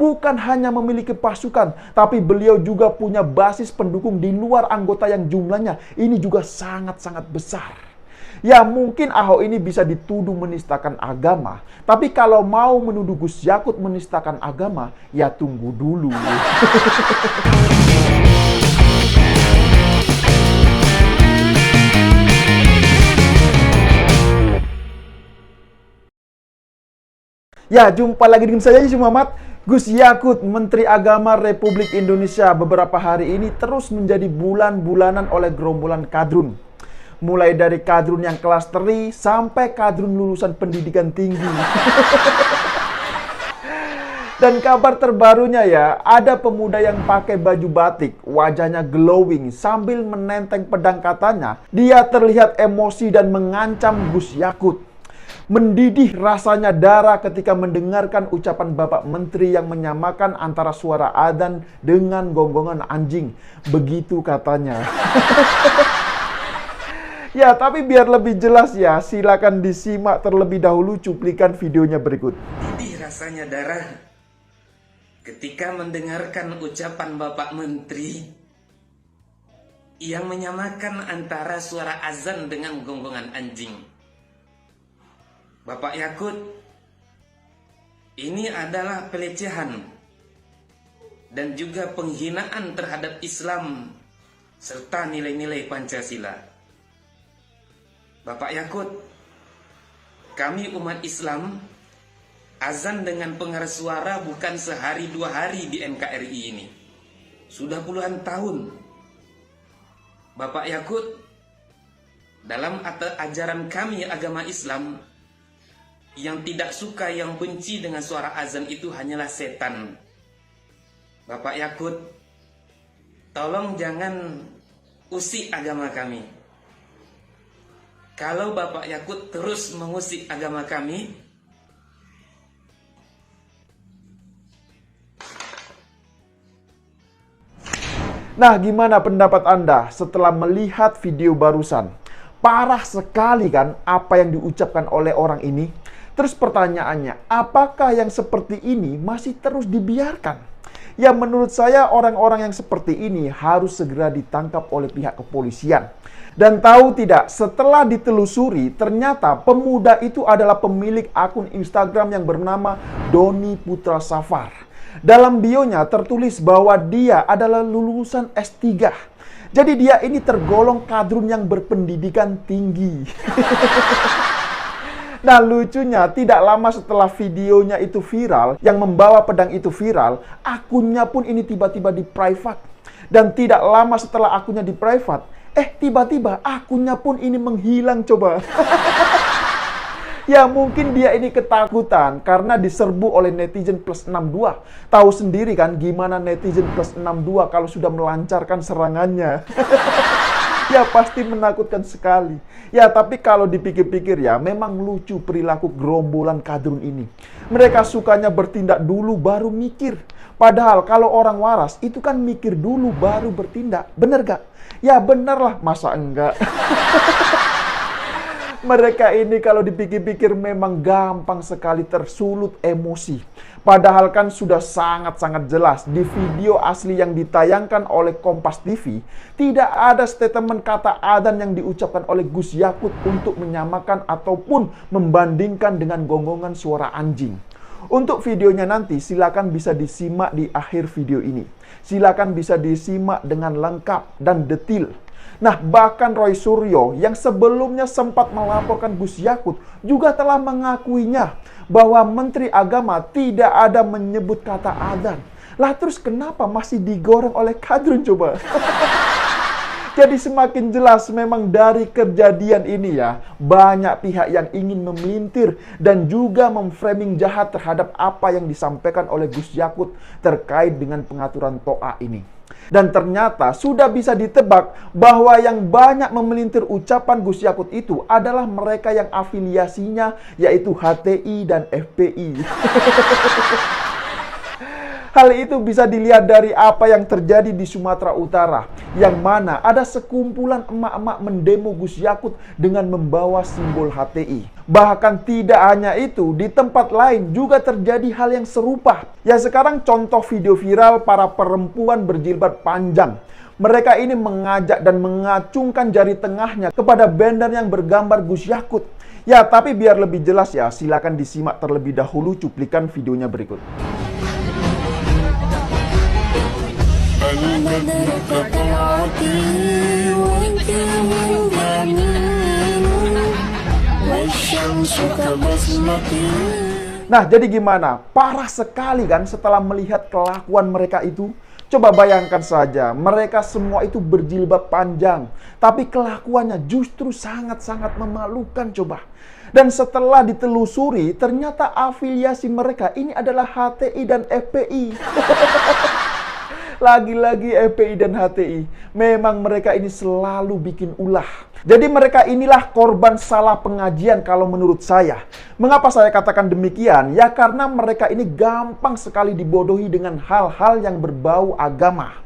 bukan hanya memiliki pasukan, tapi beliau juga punya basis pendukung di luar anggota yang jumlahnya ini juga sangat-sangat besar. Ya mungkin Ahok ini bisa dituduh menistakan agama, tapi kalau mau menuduh Gus Yakut menistakan agama, ya tunggu dulu. Ya, jumpa lagi dengan saya Yusuf Muhammad. Gus Yakut, Menteri Agama Republik Indonesia, beberapa hari ini terus menjadi bulan-bulanan oleh gerombolan kadrun. Mulai dari kadrun yang kelas teri sampai kadrun lulusan pendidikan tinggi. Dan kabar terbarunya ya, ada pemuda yang pakai baju batik, wajahnya glowing sambil menenteng pedang katanya. Dia terlihat emosi dan mengancam Gus Yakut. Mendidih rasanya darah ketika mendengarkan ucapan Bapak Menteri yang menyamakan antara suara adzan dengan gonggongan anjing. Begitu katanya. Ya, tapi biar lebih jelas ya, silakan disimak terlebih dahulu cuplikan videonya berikut. Didih rasanya darah ketika mendengarkan ucapan Bapak Menteri yang menyamakan antara suara azan dengan gonggongan anjing. Bapak Yakut, ini adalah pelecehan dan juga penghinaan terhadap Islam serta nilai-nilai Pancasila. Bapak Yakut, kami umat Islam azan dengan pengeras suara bukan sehari dua hari di NKRI ini. Sudah puluhan tahun. Bapak Yakut, dalam ajaran kami agama Islam, yang tidak suka, yang benci dengan suara azan itu hanyalah setan. Bapak Yakut, tolong jangan usik agama kami. Kalau Bapak Yakut terus mengusik agama kami, nah, gimana pendapat Anda setelah melihat video barusan? Parah sekali kan apa yang diucapkan oleh orang ini? Terus pertanyaannya, apakah yang seperti ini masih terus dibiarkan? Ya menurut saya orang-orang yang seperti ini harus segera ditangkap oleh pihak kepolisian. Dan tahu tidak, setelah ditelusuri, ternyata pemuda itu adalah pemilik akun Instagram yang bernama Doni Putra Safar. Dalam bionya tertulis bahwa dia adalah lulusan S3. Jadi dia ini tergolong kadrun yang berpendidikan tinggi. Nah lucunya, tidak lama setelah videonya itu viral, yang membawa pedang itu viral, akunnya pun ini tiba-tiba di private. Dan tidak lama setelah akunnya di private, tiba-tiba akunnya pun ini menghilang coba. Ya mungkin dia ini ketakutan karena diserbu oleh netizen plus 62. Tahu sendiri kan gimana netizen plus 62 kalau sudah melancarkan serangannya. Ya pasti menakutkan sekali. Ya tapi kalau dipikir-pikir ya, memang lucu perilaku gerombolan kadrun ini. Mereka sukanya bertindak dulu baru mikir. Padahal kalau orang waras itu kan mikir dulu baru bertindak. Bener gak? Ya bener lah, masa enggak? Mereka ini kalau dipikir-pikir memang gampang sekali tersulut emosi. Padahal kan sudah sangat-sangat jelas di video asli yang ditayangkan oleh Kompas TV, tidak ada statement kata adzan yang diucapkan oleh Gus Yakut untuk menyamakan ataupun membandingkan dengan gonggongan suara anjing. Untuk videonya nanti silakan bisa disimak di akhir video ini. Silakan bisa disimak dengan lengkap dan detail. Nah, bahkan Roy Suryo yang sebelumnya sempat melaporkan Gus Yakut juga telah mengakuinya bahwa Menteri Agama tidak ada menyebut kata adzan. Lah terus kenapa masih digoreng oleh kadrun coba? Jadi semakin jelas memang dari kejadian ini ya, banyak pihak yang ingin memelintir dan juga memframing jahat terhadap apa yang disampaikan oleh Gus Yakut terkait dengan pengaturan TOA ini. Dan ternyata sudah bisa ditebak bahwa yang banyak memelintir ucapan Gus Yakut itu adalah mereka yang afiliasinya yaitu HTI dan FPI. Hal itu bisa dilihat dari apa yang terjadi di Sumatera Utara, yang mana ada sekumpulan emak-emak mendemo Gus Yakut dengan membawa simbol HTI. Bahkan tidak hanya itu, di tempat lain juga terjadi hal yang serupa. Ya sekarang contoh video viral para perempuan berjilbab panjang. Mereka ini mengajak dan mengacungkan jari tengahnya kepada banner yang bergambar Gus Yakut. Ya, tapi biar lebih jelas ya, silakan disimak terlebih dahulu cuplikan videonya berikut. Nah, jadi gimana? Parah sekali kan setelah melihat kelakuan mereka itu? Coba bayangkan saja, mereka semua itu berjilbab panjang, tapi kelakuannya justru sangat-sangat memalukan coba. Dan setelah ditelusuri, ternyata afiliasi mereka ini adalah HTI dan FPI. Lagi-lagi FPI dan HTI, memang mereka ini selalu bikin ulah. Jadi mereka inilah korban salah pengajian kalau menurut saya. Mengapa saya katakan demikian? Ya karena mereka ini gampang sekali dibodohi dengan hal-hal yang berbau agama.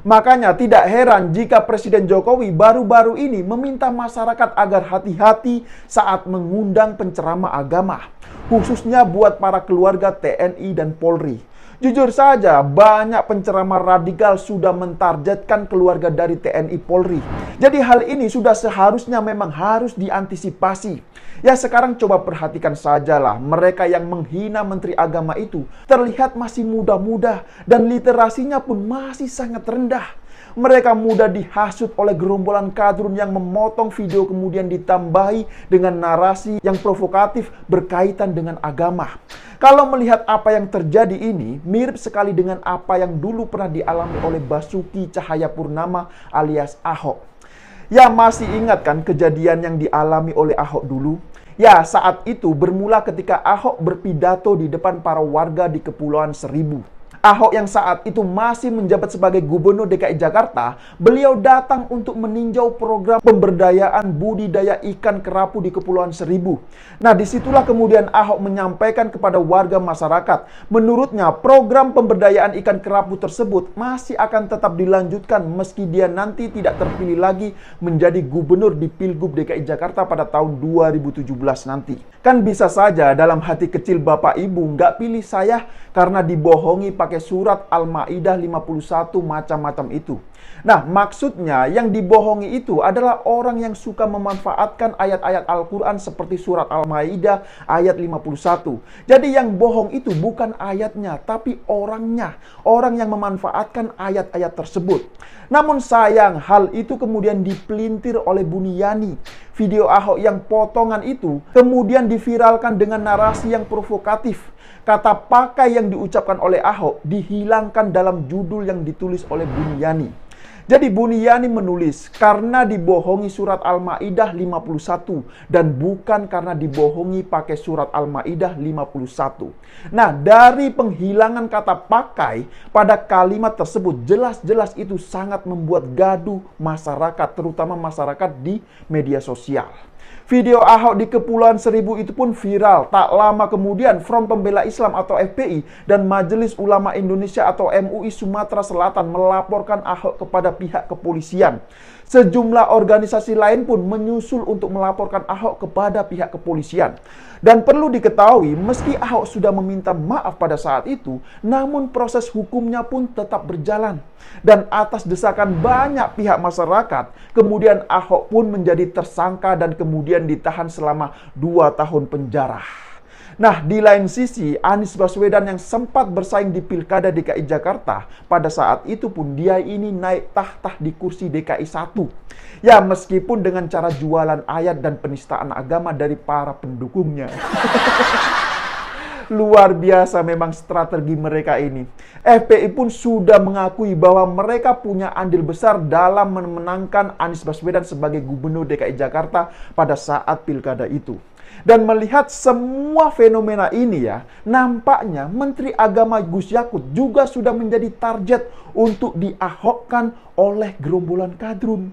Makanya tidak heran jika Presiden Jokowi baru-baru ini meminta masyarakat agar hati-hati saat mengundang penceramah agama. Khususnya buat para keluarga TNI dan Polri. Jujur saja, banyak penceramah radikal sudah mentargetkan keluarga dari TNI Polri. Jadi hal ini sudah seharusnya memang harus diantisipasi. Ya sekarang coba perhatikan sajalah, mereka yang menghina Menteri Agama itu terlihat masih muda-muda dan literasinya pun masih sangat rendah. Mereka mudah dihasut oleh gerombolan kadrun yang memotong video kemudian ditambahi dengan narasi yang provokatif berkaitan dengan agama. Kalau melihat apa yang terjadi ini, mirip sekali dengan apa yang dulu pernah dialami oleh Basuki Cahayapurnama alias Ahok. Ya masih ingat kan kejadian yang dialami oleh Ahok dulu? Ya saat itu bermula ketika Ahok berpidato di depan para warga di Kepulauan Seribu. Ahok yang saat itu masih menjabat sebagai Gubernur DKI Jakarta, beliau datang untuk meninjau program pemberdayaan budidaya ikan kerapu di Kepulauan Seribu. Nah, disitulah kemudian Ahok menyampaikan kepada warga masyarakat, menurutnya program pemberdayaan ikan kerapu tersebut masih akan tetap dilanjutkan meski dia nanti tidak terpilih lagi menjadi Gubernur di Pilgub DKI Jakarta pada tahun 2017 nanti. Kan bisa saja dalam hati kecil Bapak Ibu nggak pilih saya karena dibohongi pakai surat Al-Maidah 51 macam-macam itu. Nah, maksudnya yang dibohongi itu adalah orang yang suka memanfaatkan ayat-ayat Al-Quran seperti surat Al-Maidah ayat 51. Jadi yang bohong itu bukan ayatnya, tapi orangnya. Orang yang memanfaatkan ayat-ayat tersebut. Namun sayang, hal itu kemudian dipelintir oleh Buniyani. Video Ahok yang potongan itu kemudian diviralkan dengan narasi yang provokatif. Kata pakai yang diucapkan oleh Ahok dihilangkan dalam judul yang ditulis oleh Buniyani. Jadi Buniyani menulis karena dibohongi surat Al-Maidah 51 dan bukan karena dibohongi pakai surat Al-Maidah 51. Nah, dari penghilangan kata pakai pada kalimat tersebut jelas-jelas itu sangat membuat gaduh masyarakat, terutama masyarakat di media sosial. Video Ahok di Kepulauan Seribu itu pun viral. Tak lama kemudian Front Pembela Islam atau FPI dan Majelis Ulama Indonesia atau MUI Sumatera Selatan melaporkan Ahok kepada pihak kepolisian. Sejumlah organisasi lain pun menyusul untuk melaporkan Ahok kepada pihak kepolisian. Dan perlu diketahui, meski Ahok sudah meminta maaf pada saat itu, namun proses hukumnya pun tetap berjalan. Dan atas desakan banyak pihak masyarakat, kemudian Ahok pun menjadi tersangka dan kemudian ditahan selama 2 tahun penjara. Nah, di lain sisi, Anies Baswedan yang sempat bersaing di Pilkada DKI Jakarta, pada saat itu pun dia ini naik tahta di kursi DKI 1. Ya, meskipun dengan cara jualan ayat dan penistaan agama dari para pendukungnya. Luar biasa memang strategi mereka ini. FPI pun sudah mengakui bahwa mereka punya andil besar dalam memenangkan Anies Baswedan sebagai Gubernur DKI Jakarta pada saat pilkada itu. Dan melihat semua fenomena ini ya, nampaknya Menteri Agama Gus Yakut juga sudah menjadi target untuk diahokkan oleh gerombolan kadrun.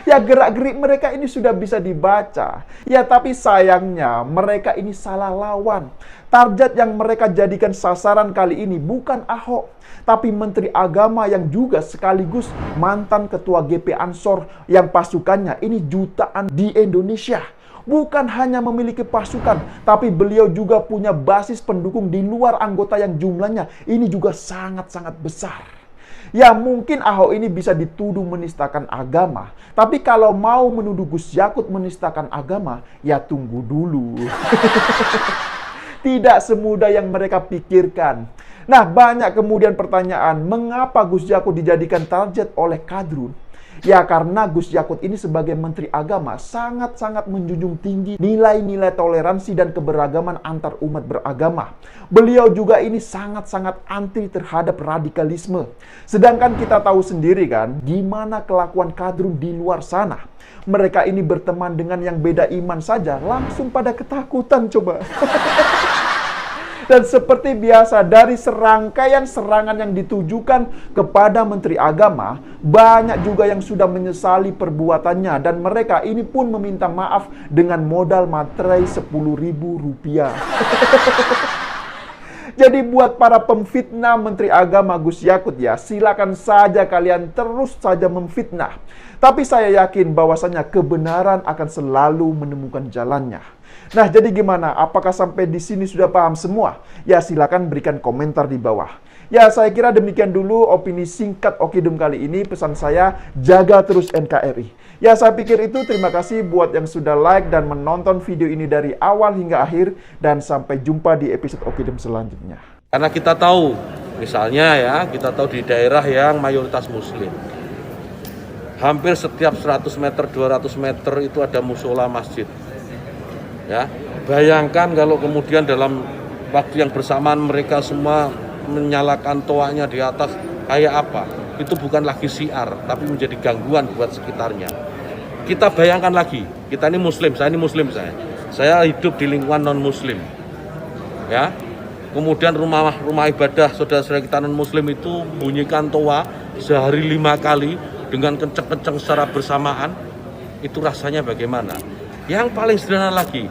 Ya gerak-gerik mereka ini sudah bisa dibaca. Ya tapi sayangnya mereka ini salah lawan. Target yang mereka jadikan sasaran kali ini bukan Ahok, tapi Menteri Agama yang juga sekaligus mantan Ketua GP Ansor yang pasukannya ini jutaan di Indonesia. Bukan hanya memiliki pasukan, tapi beliau juga punya basis pendukung di luar anggota yang jumlahnya ini juga sangat-sangat besar. Ya mungkin Ahok ini bisa dituduh menistakan agama, tapi kalau mau menuduh Gus Yakut menistakan agama, ya tunggu dulu. Tidak semudah yang mereka pikirkan. Nah, banyak kemudian pertanyaan, mengapa Gus Yakut dijadikan target oleh Kadrun? Ya karena Gus Yakut ini sebagai Menteri Agama sangat-sangat menjunjung tinggi nilai-nilai toleransi dan keberagaman antar umat beragama. Beliau juga ini sangat-sangat anti terhadap radikalisme. Sedangkan kita tahu sendiri kan, gimana kelakuan Kadrun di luar sana. Mereka ini berteman dengan yang beda iman saja, langsung pada ketakutan coba. Dan seperti biasa, dari serangkaian serangan yang ditujukan kepada Menteri Agama, banyak juga yang sudah menyesali perbuatannya. Dan mereka ini pun meminta maaf dengan modal materai Rp10.000. Jadi buat para pemfitnah Menteri Agama Gus Yakut ya, silakan saja kalian terus saja memfitnah. Tapi saya yakin bahwasanya kebenaran akan selalu menemukan jalannya. Nah, jadi gimana? Apakah sampai di sini sudah paham semua? Ya, silakan berikan komentar di bawah. Ya, saya kira demikian dulu opini singkat Okidum kali ini. Pesan saya, jaga terus NKRI. Ya, saya pikir itu. Terima kasih buat yang sudah like dan menonton video ini dari awal hingga akhir. Dan sampai jumpa di episode Okidum selanjutnya. Karena kita tahu, misalnya ya, kita tahu di daerah yang mayoritas muslim. Hampir setiap 100 meter, 200 meter itu ada musola masjid. Ya, bayangkan kalau kemudian dalam waktu yang bersamaan mereka semua menyalakan toanya di atas, kayak apa? Itu bukan lagi syiar, tapi menjadi gangguan buat sekitarnya. Kita bayangkan lagi, kita ini muslim, saya ini muslim saya hidup di lingkungan non muslim. Ya, kemudian rumah ibadah saudara-saudara kita non muslim itu bunyikan toa sehari 5 kali dengan kenceng-kenceng secara bersamaan, itu rasanya bagaimana? Yang paling sederhana lagi,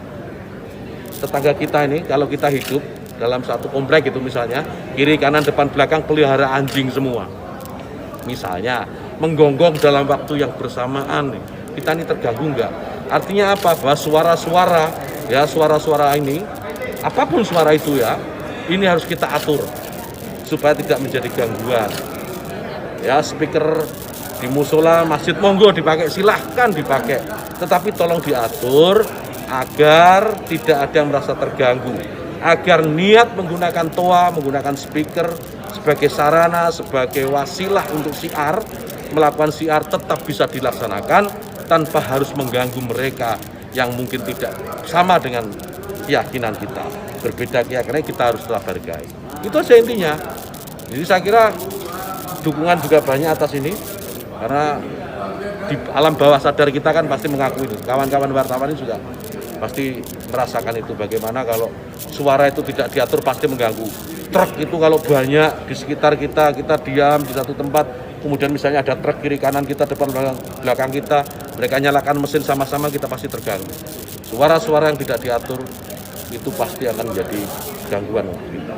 tetangga kita ini kalau kita hidup dalam satu komplek itu misalnya, kiri kanan depan belakang pelihara anjing semua. Misalnya menggonggong dalam waktu yang bersamaan, kita ini terganggu enggak? Artinya apa? Bahwa suara-suara ya, suara-suara ini, apapun suara itu ya, ini harus kita atur supaya tidak menjadi gangguan. Ya, speaker di musola masjid monggo dipakai, silahkan dipakai, tetapi tolong diatur agar tidak ada yang merasa terganggu, agar niat menggunakan toa, menggunakan speaker sebagai sarana, sebagai wasilah untuk syiar, melakukan syiar tetap bisa dilaksanakan tanpa harus mengganggu mereka yang mungkin tidak sama dengan keyakinan kita, berbeda keyakinan, kita harus tetap hargai. Itu aja intinya. Jadi saya kira dukungan juga banyak atas ini, karena di alam bawah sadar kita kan pasti mengakui itu. Kawan-kawan wartawan ini juga pasti merasakan itu, bagaimana kalau suara itu tidak diatur pasti mengganggu. Truk itu kalau banyak di sekitar kita diam di satu tempat, kemudian misalnya ada truk kiri kanan kita, depan belakang kita, mereka nyalakan mesin sama-sama, kita pasti terganggu. Suara-suara yang tidak diatur itu pasti akan menjadi gangguan untuk kita.